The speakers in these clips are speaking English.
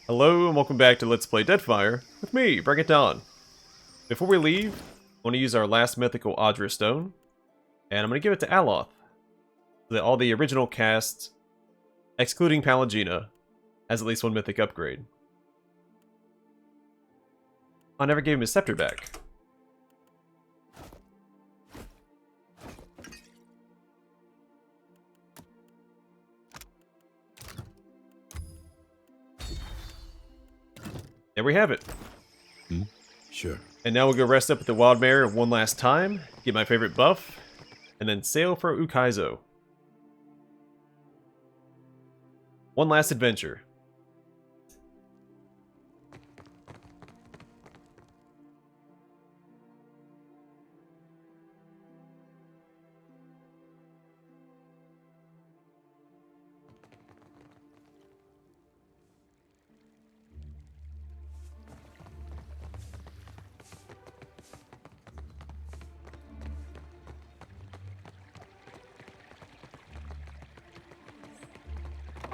Hello and welcome back to Let's Play Deadfire with me, Bring It Down. Before we leave, I want to use our last mythical Ondra stone, and I'm going to give it to Aloth, so that all the original cast, excluding Pallegina, has at least one mythic upgrade. I never gave him his scepter back. There we have it. Sure. And now we'll go rest up at the Wild Mare one last time, get my favorite buff, and then sail for Ukaizo. One last adventure.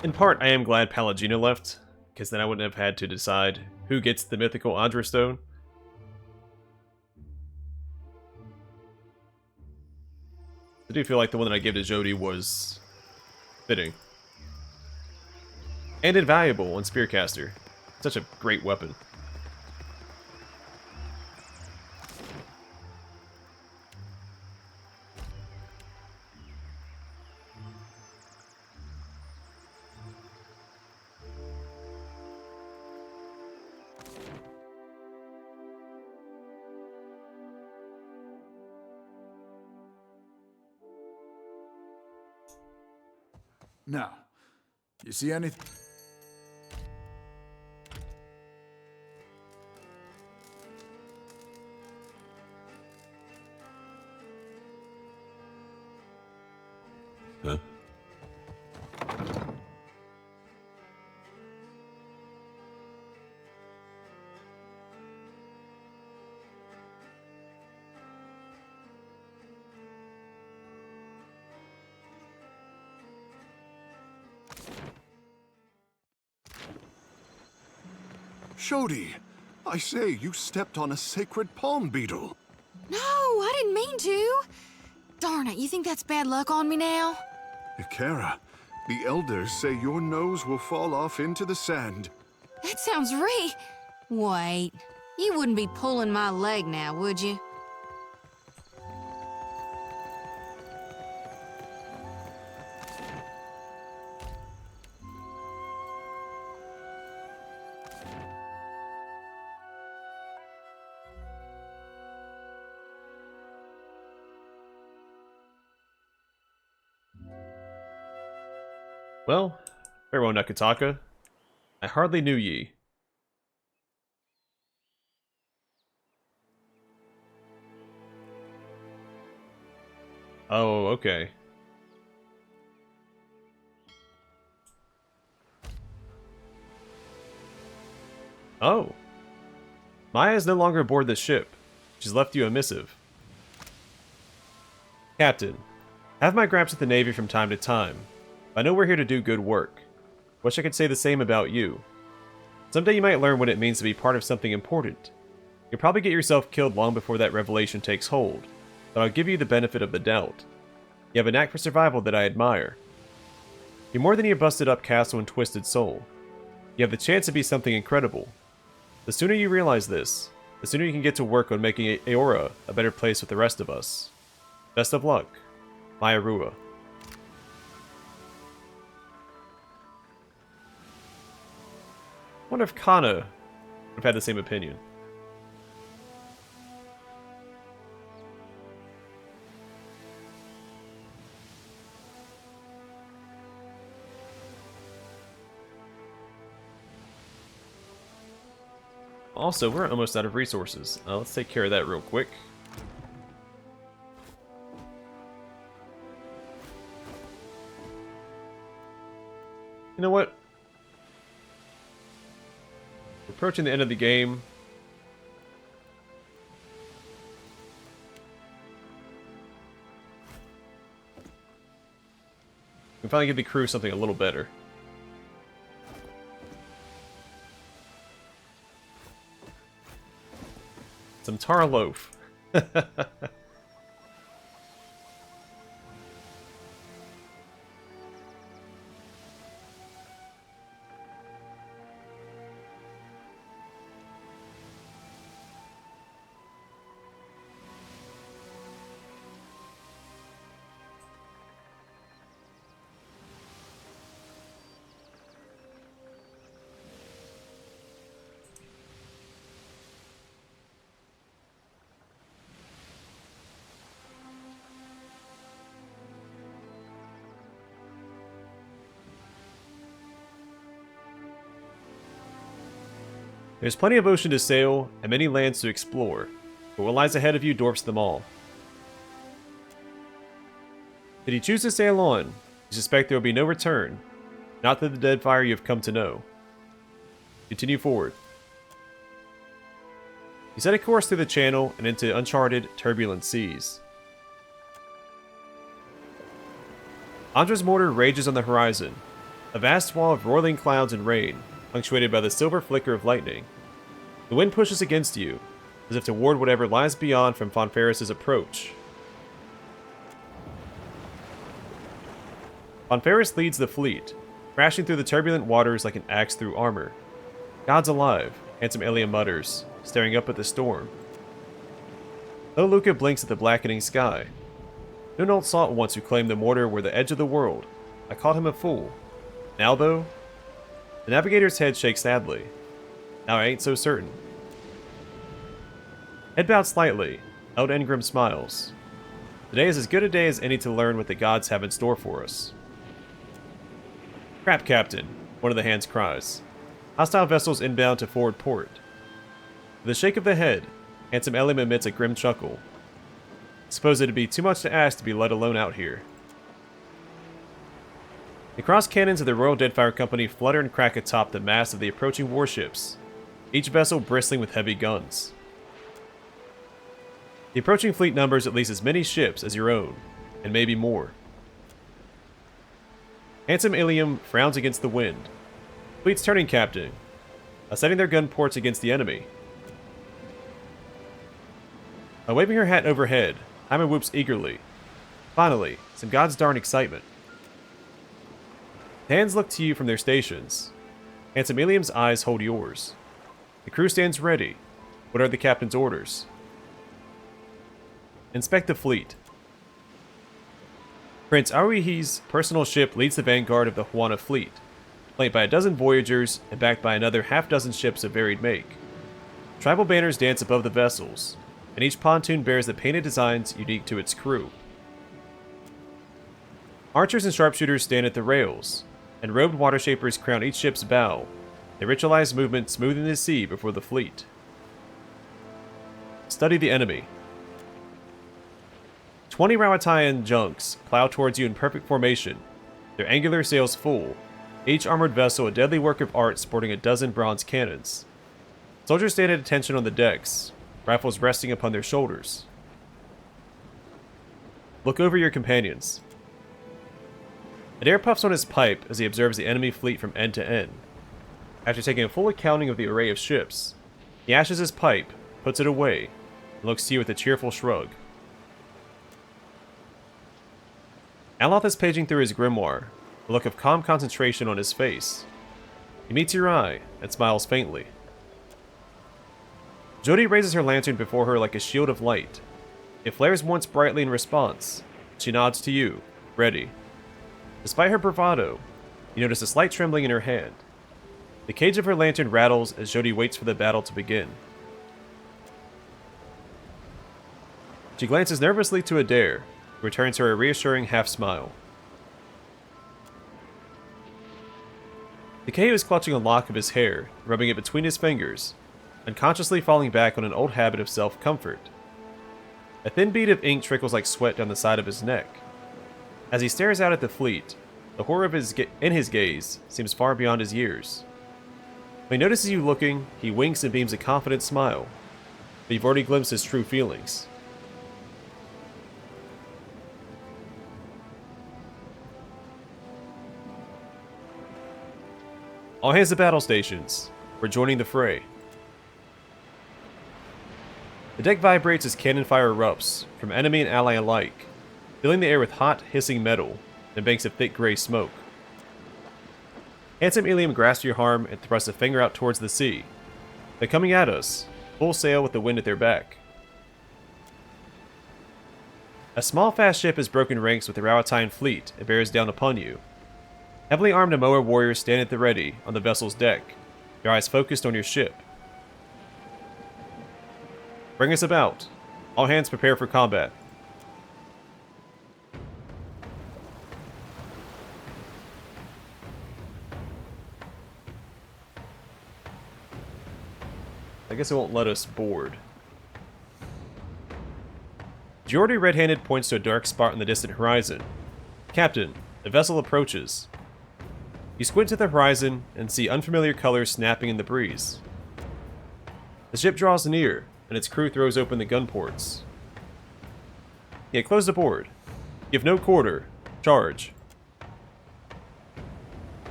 In part, I am glad Pallegina left, because then I wouldn't have had to decide who gets the mythical Ondra stone. I do feel like the one that I gave to Jody was fitting. And invaluable on Spearcaster. Such a great weapon. Now, you see anything? Huh? Shodi, I say, you stepped on a sacred palm beetle. No, I didn't mean to. Darn it, you think that's bad luck on me now? Ikera, the elders say your nose will fall off into the sand. That sounds Wait, you wouldn't be pulling my leg now, would you? Well, farewell Nakataka. I hardly knew ye. Oh, okay. Oh. Maya is no longer aboard this ship. She's left you a missive. Captain, have my grabs at the Navy from time to time. I know we're here to do good work. Wish I could say the same about you. Someday you might learn what it means to be part of something important. You'll probably get yourself killed long before that revelation takes hold, but I'll give you the benefit of the doubt. You have a knack for survival that I admire. You're more than your busted up castle and twisted soul. You have the chance to be something incredible. The sooner you realize this, the sooner you can get to work on making Aora a better place with the rest of us. Best of luck, Maya Rua. I wonder if Kana would have had the same opinion. Also, we're almost out of resources. Let's take care of that real quick. You know what? We're approaching the end of the game. We can finally give the crew something a little better. Some tar loaf. There's plenty of ocean to sail, and many lands to explore, but what lies ahead of you dwarfs them all. Did you choose to sail on, you suspect there will be no return, not to the Deadfire you have come to know. Continue forward. You set a course through the channel and into uncharted, turbulent seas. Ondra's mortar rages on the horizon, a vast wall of roiling clouds and rain, punctuated by the silver flicker of lightning. The wind pushes against you, as if to ward whatever lies beyond from Fonferris's approach. Fonferris leads the fleet, crashing through the turbulent waters like an axe through armor. God's alive, handsome Alien mutters, staring up at the storm. Though Luca blinks at the blackening sky. No one saw it once who claimed the mortar were the edge of the world. I called him a fool. Now though? The navigator's head shakes sadly. Now I ain't so certain. Head bowed slightly, Eld Engrim smiles. Today is as good a day as any to learn what the gods have in store for us. Crap, Captain, one of the hands cries. Hostile vessels inbound to forward port. With a shake of the head, handsome Elim emits a grim chuckle. Suppose it'd be too much to ask to be let alone out here. The cross cannons of the Royal Deadfire Company flutter and crack atop the mass of the approaching warships, each vessel bristling with heavy guns. The approaching fleet numbers at least as many ships as your own, and maybe more. Handsome Ilium frowns against the wind. Fleet's turning, Captain, setting their gun ports against the enemy. Waving her hat overhead, Hyman whoops eagerly. Finally, some god's darn excitement. The hands look to you from their stations. Handsome Ilium's eyes hold yours. The crew stands ready. What are the captain's orders? Inspect the fleet. Prince Aruihi's personal ship leads the vanguard of the Huana fleet, flanked by a dozen voyagers and backed by another half-dozen ships of varied make. Tribal banners dance above the vessels, and each pontoon bears the painted designs unique to its crew. Archers and sharpshooters stand at the rails, and robed water shapers crown each ship's bow, their ritualized movement smoothing the sea before the fleet. Study the enemy. 20 Rauatain junks plow towards you in perfect formation, their angular sails full, each armored vessel a deadly work of art sporting a dozen bronze cannons. Soldiers stand at attention on the decks, rifles resting upon their shoulders. Look over your companions. Adair puffs on his pipe as he observes the enemy fleet from end to end. After taking a full accounting of the array of ships, he ashes his pipe, puts it away, and looks to you with a cheerful shrug. Aloth is paging through his grimoire, a look of calm concentration on his face. He meets your eye and smiles faintly. Jody raises her lantern before her like a shield of light. It flares once brightly in response. She nods to you, ready. Despite her bravado, you notice a slight trembling in her hand. The cage of her lantern rattles as Jody waits for the battle to begin. She glances nervously to Adair, who returns her a reassuring half-smile. Decay is clutching a lock of his hair, rubbing it between his fingers, unconsciously falling back on an old habit of self-comfort. A thin bead of ink trickles like sweat down the side of his neck. As he stares out at the fleet, the horror of in his gaze seems far beyond his years. When he notices you looking, he winks and beams a confident smile, but you've already glimpsed his true feelings. All hands to battle stations. We're joining the fray. The deck vibrates as cannon fire erupts, from enemy and ally alike, filling the air with hot, hissing metal and banks of thick gray smoke. Handsome Ilium grasps your arm and thrusts a finger out towards the sea. They're coming at us, full sail with the wind at their back. A small fast ship has broken ranks with the Rauatain fleet and bears down upon you. Heavily armed Amoa warriors stand at the ready on the vessel's deck, their eyes focused on your ship. Bring us about. All hands prepare for combat. I guess it won't let us board. Geordie red-handed points to a dark spot in the distant horizon. Captain, the vessel approaches. You squint to the horizon and see unfamiliar colors snapping in the breeze. The ship draws near, and its crew throws open the gun ports. Yeah, close the board. Give no quarter. Charge.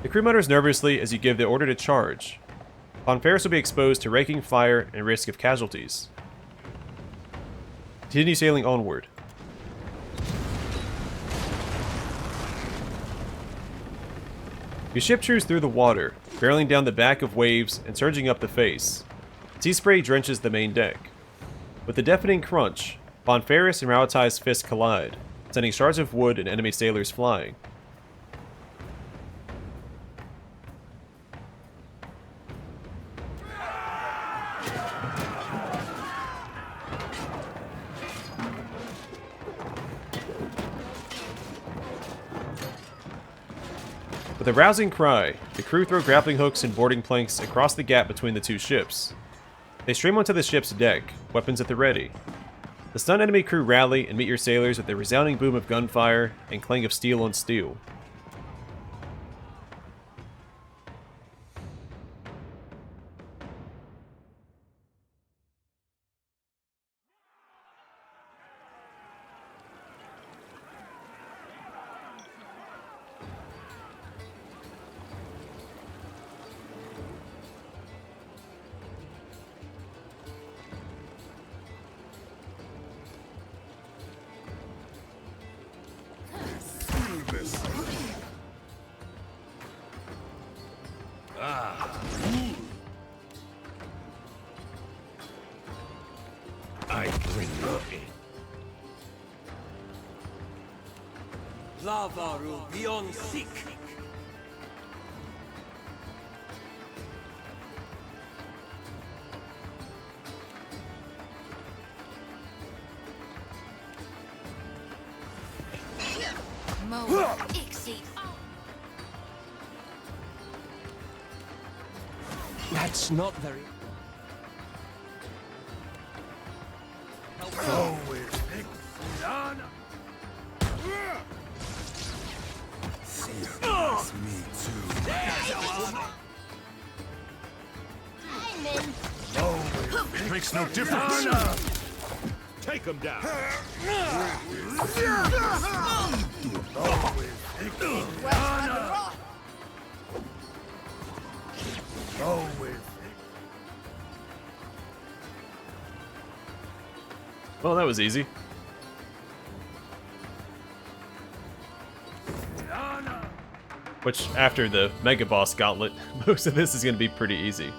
The crew mutters nervously as you give the order to charge. Bonfaris will be exposed to raking fire and risk of casualties. Continue sailing onward. Your ship chews through the water, barreling down the back of waves and surging up the face. Sea spray drenches the main deck. With a deafening crunch, Bonfaris and Rauatain's fists collide, sending shards of wood and enemy sailors flying. With a rousing cry, the crew throw grappling hooks and boarding planks across the gap between the two ships. They stream onto the ship's deck, weapons at the ready. The stunned enemy crew rally and meet your sailors with a resounding boom of gunfire and clang of steel on steel. I bring you in. Lavaru beyond sick. Mo Ixie. That's not very. Go with it. See, it's me too. Go with it. Makes no difference. Take him down. Go with it. Go with it. Well, that was easy. Which, after the Mega Boss Gauntlet, most of this is going to be pretty easy.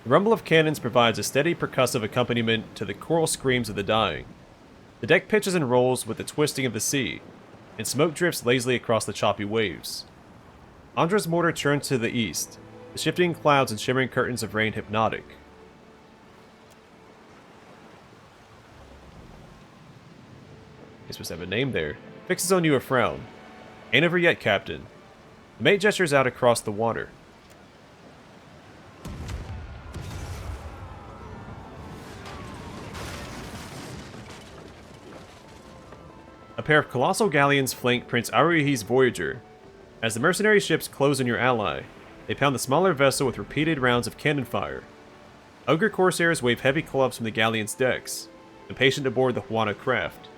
The rumble of cannons provides a steady percussive accompaniment to the choral screams of the dying. The deck pitches and rolls with the twisting of the sea, and smoke drifts lazily across the choppy waves. Ondra's mortar turns to the east, the shifting clouds and shimmering curtains of rain hypnotic. You're supposed to have a name there. Fixes on you a frown. Ain't over yet, Captain. The mate gestures out across the water. A pair of colossal galleons flank Prince Aruihi's Voyager. As the mercenary ships close on your ally, they pound the smaller vessel with repeated rounds of cannon fire. Ogre corsairs wave heavy clubs from the galleon's decks, impatient to board the Huana craft.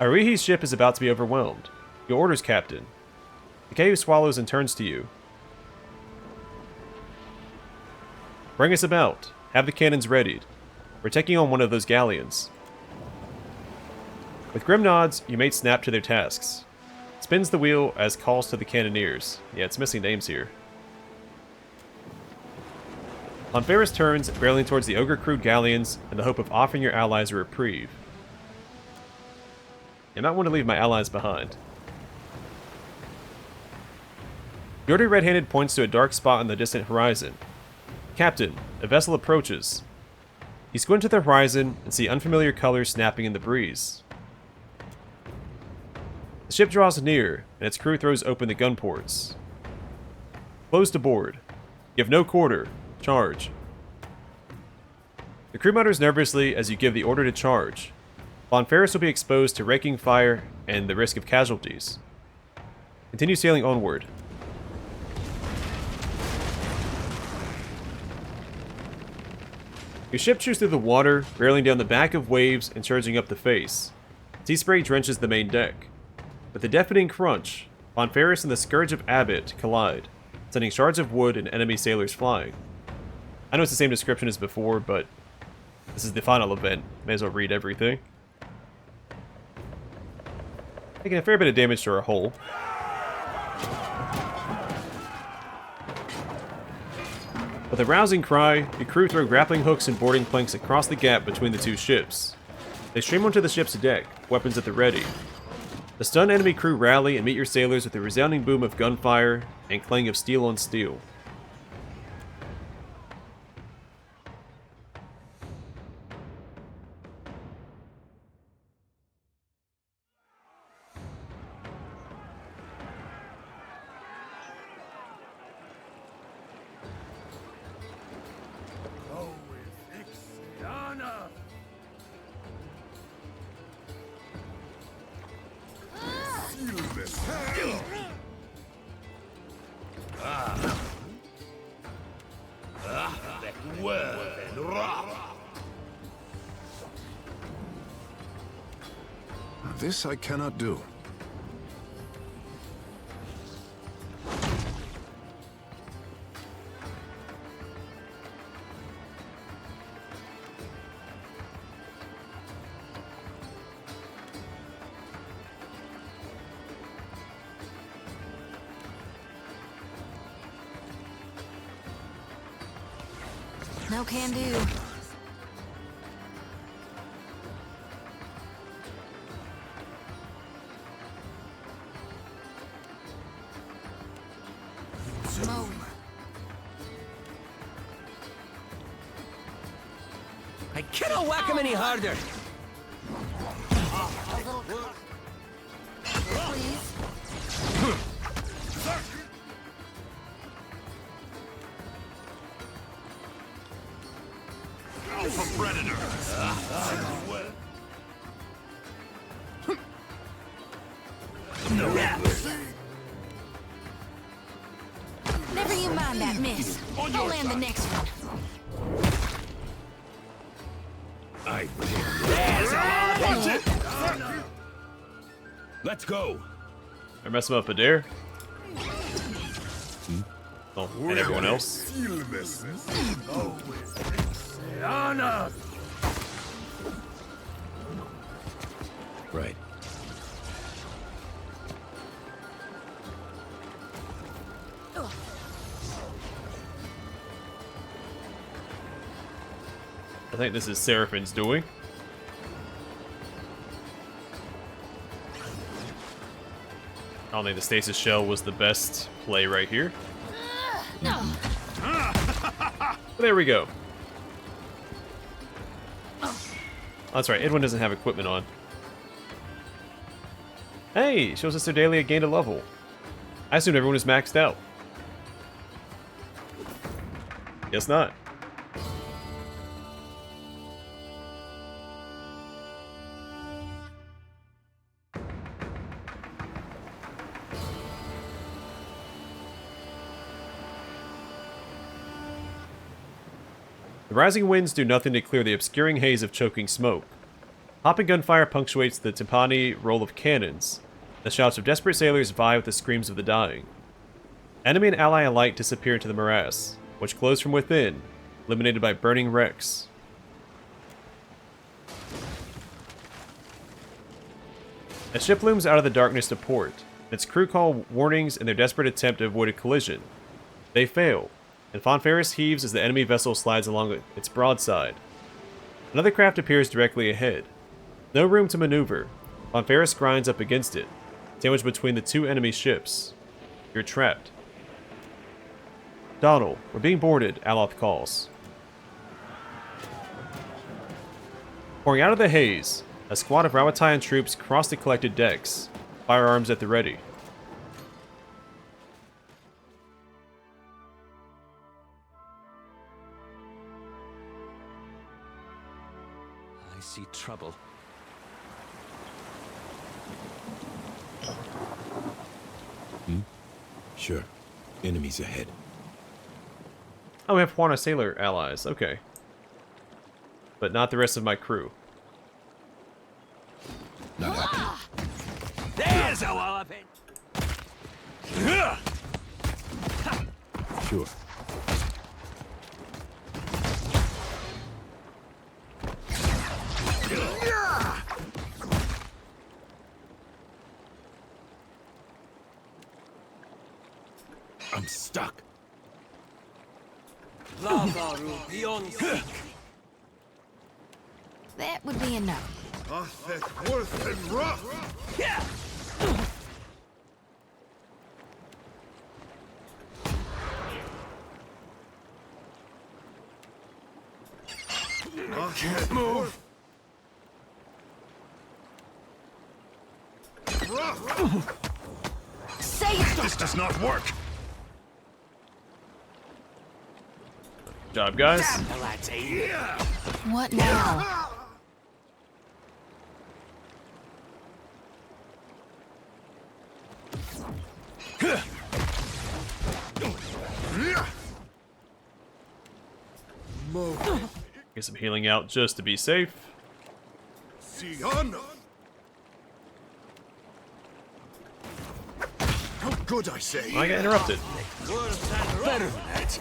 Arihi's ship is about to be overwhelmed. Your orders, Captain. Takeu swallows and turns to you. Bring us about. Have the cannons readied. We're taking on one of those galleons. With grim nods, your mates snap to their tasks. Spins the wheel as calls to the cannoneers. Yeah, it's missing names here. Onferris turns, barreling towards the ogre-crewed galleons in the hope of offering your allies a reprieve. You might want to leave my allies behind. Yordi red-handed points to a dark spot on the distant horizon. Captain, a vessel approaches. You squint to the horizon and see unfamiliar colors snapping in the breeze. The ship draws near, and its crew throws open the gun ports. Close to board. Give no quarter. Charge. The crew mutters nervously as you give the order to charge. Onferris will be exposed to raking fire and the risk of casualties. Continue sailing onward. Your ship chews through the water, barreling down the back of waves and surging up the face. Sea spray drenches the main deck. With a deafening crunch, Onferris and the Scourge of Abbott collide, sending shards of wood and enemy sailors flying. I know it's the same description as before, but this is the final event. May as well read everything. Taking a fair bit of damage to our hull. With a rousing cry, the crew throw grappling hooks and boarding planks across the gap between the two ships. They stream onto the ship's deck, weapons at the ready. The stunned enemy crew rally and meet your sailors with a resounding boom of gunfire and clang of steel on steel. Go with Ixiana. This I cannot do. No can do. Smoke. I cannot whack him any harder. A little. Please. Alpha Predator! Never you mind that miss. I'll land the next one. I Let's go. I mess him up, Adair. Oh, and everyone else. Go with Ixiana. Right. I think this is Seraphin's doing. I don't think the stasis shell was the best play right here. No. But there we go. Oh, that's right, Edwin doesn't have equipment on. Hey, shows us Sedalia gained a level. I assumed everyone was maxed out. Guess not. The rising winds do nothing to clear the obscuring haze of choking smoke. Popping gunfire punctuates the timpani roll of cannons. The shouts of desperate sailors vie with the screams of the dying. Enemy and ally alike disappear into the morass, which glows from within, illuminated by burning wrecks. A ship looms out of the darkness to port, and its crew call warnings in their desperate attempt to avoid a collision. They fail, and Fonferris heaves as the enemy vessel slides along its broadside. Another craft appears directly ahead. No room to maneuver. Fonferris grinds up against it, sandwiched between the two enemy ships. You're trapped. Donald, we're being boarded, Aloth calls. Pouring out of the haze, a squad of Rauatain troops cross the collected decks, firearms at the ready. I see trouble. Sure. Enemies ahead. Oh, we have Juana sailor allies, okay. But not the rest of my crew. Not happy. There's a Rauatain! Sure. I'm stuck. That would be enough. Atheth worth and rough. I can't move. Say it! This does not work. Good job, guys. What now? Get some healing out just to be safe. Siana. How good, I say. I got interrupted. Better than that.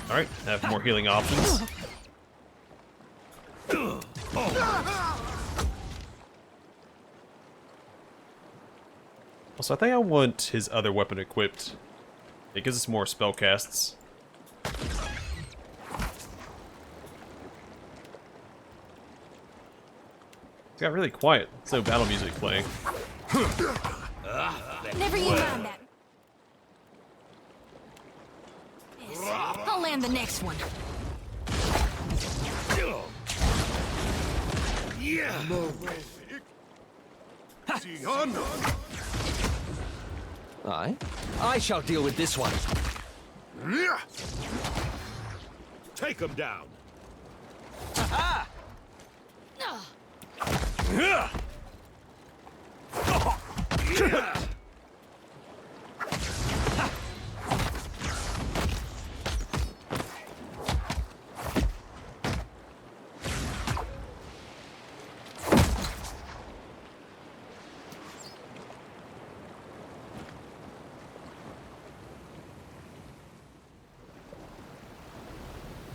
Alright, have more healing options. Also, I think I want his other weapon equipped. It gives us more spell casts. It's got really quiet. It's no battle music playing. Never you mind that. I'll land the next one. Siana. I shall deal with this one. Take him down.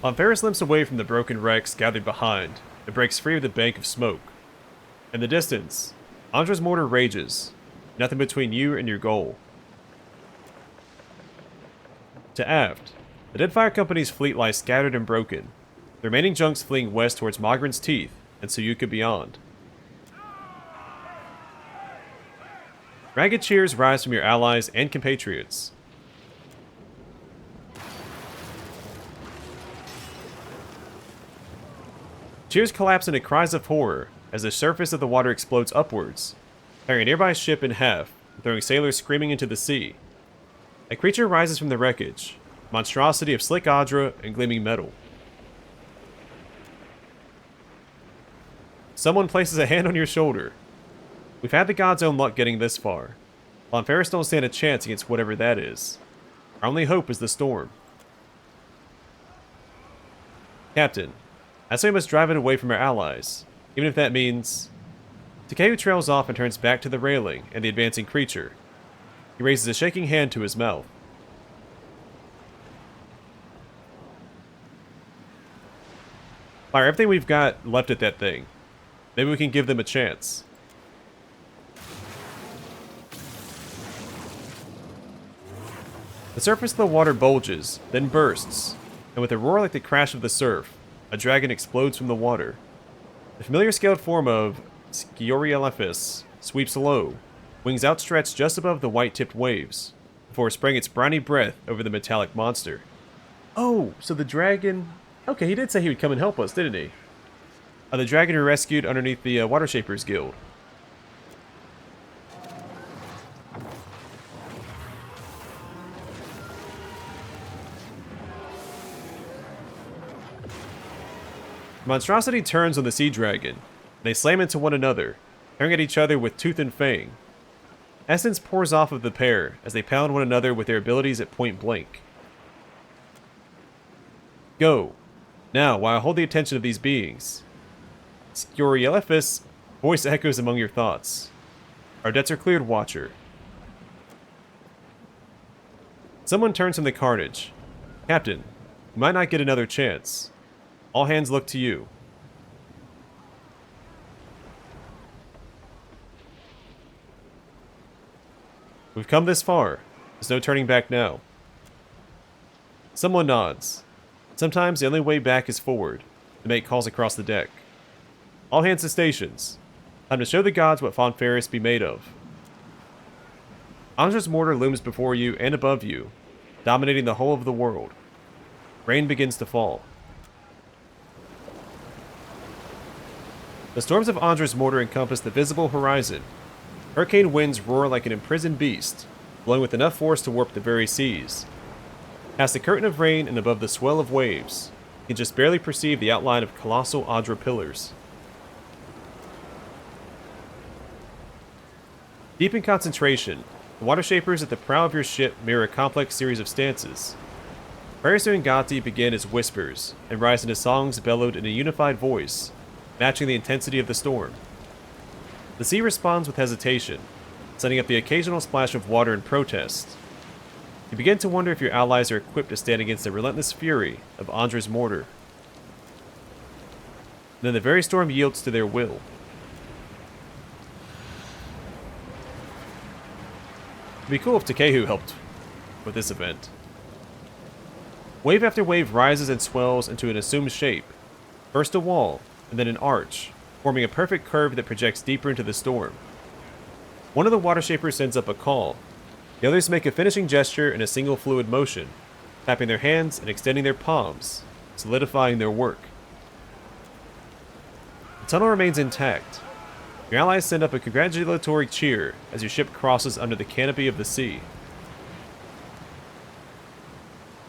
Fonferris limps away from the broken wrecks gathered behind and breaks free of the bank of smoke. In the distance, Ondra's mortar rages, nothing between you and your goal. To aft, the Deadfire Company's fleet lies scattered and broken, the remaining junks fleeing west towards Mogren's Teeth and Sayuka beyond. Ragged cheers rise from your allies and compatriots. Cheers collapse into cries of horror as the surface of the water explodes upwards, tearing a nearby ship in half and throwing sailors screaming into the sea. A creature rises from the wreckage, a monstrosity of slick Ondra and gleaming metal. someone places a hand on your shoulder. We've had the gods' own luck getting this far. Ferris don't stand a chance against whatever that is. Our only hope is the storm. Captain, I say we must drive it away from our allies, even if that means... Takehu trails off and turns back to the railing and the advancing creature. He raises a shaking hand to his mouth. Fire everything we've got left at that thing. Maybe we can give them a chance. The surface of the water bulges, then bursts, and with a roar like the crash of the surf, a dragon explodes from the water. The familiar scaled form of Sciorielephus sweeps low, wings outstretched just above the white-tipped waves, before spraying its briny breath over the metallic monster. Oh, so the dragon... Okay, he did say he would come and help us, didn't he? The dragon we rescued underneath the Water Shapers Guild. The monstrosity turns on the sea dragon, and they slam into one another, tearing at each other with tooth and fang. Essence pours off of the pair as they pound one another with their abilities at point blank. Go. Now, while I hold the attention of these beings. Sciorielephus, voice echoes among your thoughts. Our debts are cleared, Watcher. Someone turns from the carnage. Captain, we might not get another chance. All hands look to you. We've come this far. There's no turning back now. Someone nods. Sometimes the only way back is forward, to make calls across the deck. All hands to stations. Time to show the gods what Ferris be made of. Ondra's mortar looms before you and above you, dominating the whole of the world. Rain begins to fall. The storms of Ondra's mortar encompass the visible horizon. Hurricane winds roar like an imprisoned beast, blowing with enough force to warp the very seas. Past the curtain of rain and above the swell of waves, you can just barely perceive the outline of colossal Ondra pillars. Deep in concentration, the water shapers at the prow of your ship mirror a complex series of stances. Parisu and Gati begin as whispers and rise into songs bellowed in a unified voice, matching the intensity of the storm. The sea responds with hesitation, sending up the occasional splash of water in protest. You begin to wonder if your allies are equipped to stand against the relentless fury of Ondra's mortar. And then the very storm yields to their will. It'd be cool if Takehu helped with this event. Wave after wave rises and swells into an assumed shape. First a wall, and then an arch, forming a perfect curve that projects deeper into the storm. One of the water shapers sends up a call. The others make a finishing gesture in a single fluid motion, tapping their hands and extending their palms, solidifying their work. The tunnel remains intact. Your allies send up a congratulatory cheer as your ship crosses under the canopy of the sea.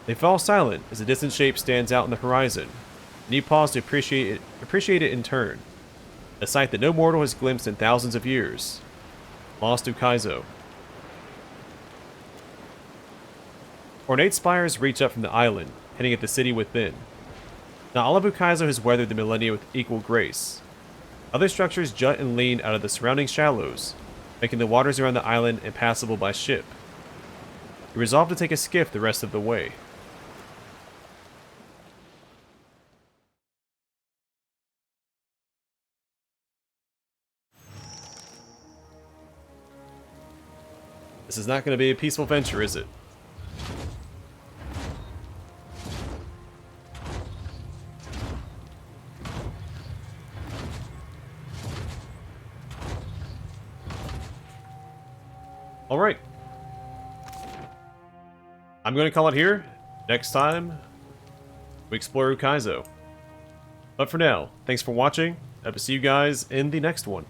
They fall silent as a distant shape stands out in the horizon, and you pause to appreciate it in turn. A sight that no mortal has glimpsed in thousands of years. Lost Ukaizo. Ornate spires reach up from the island, hinting at the city within. Not all of Ukaizo has weathered the millennia with equal grace. Other structures jut and lean out of the surrounding shallows, making the waters around the island impassable by ship. You resolve to take a skiff the rest of the way. This is not going to be a peaceful venture, is it? Alright. I'm going to call it here. Next time, we explore Ukaizo. But for now, thanks for watching. I will see you guys in the next one.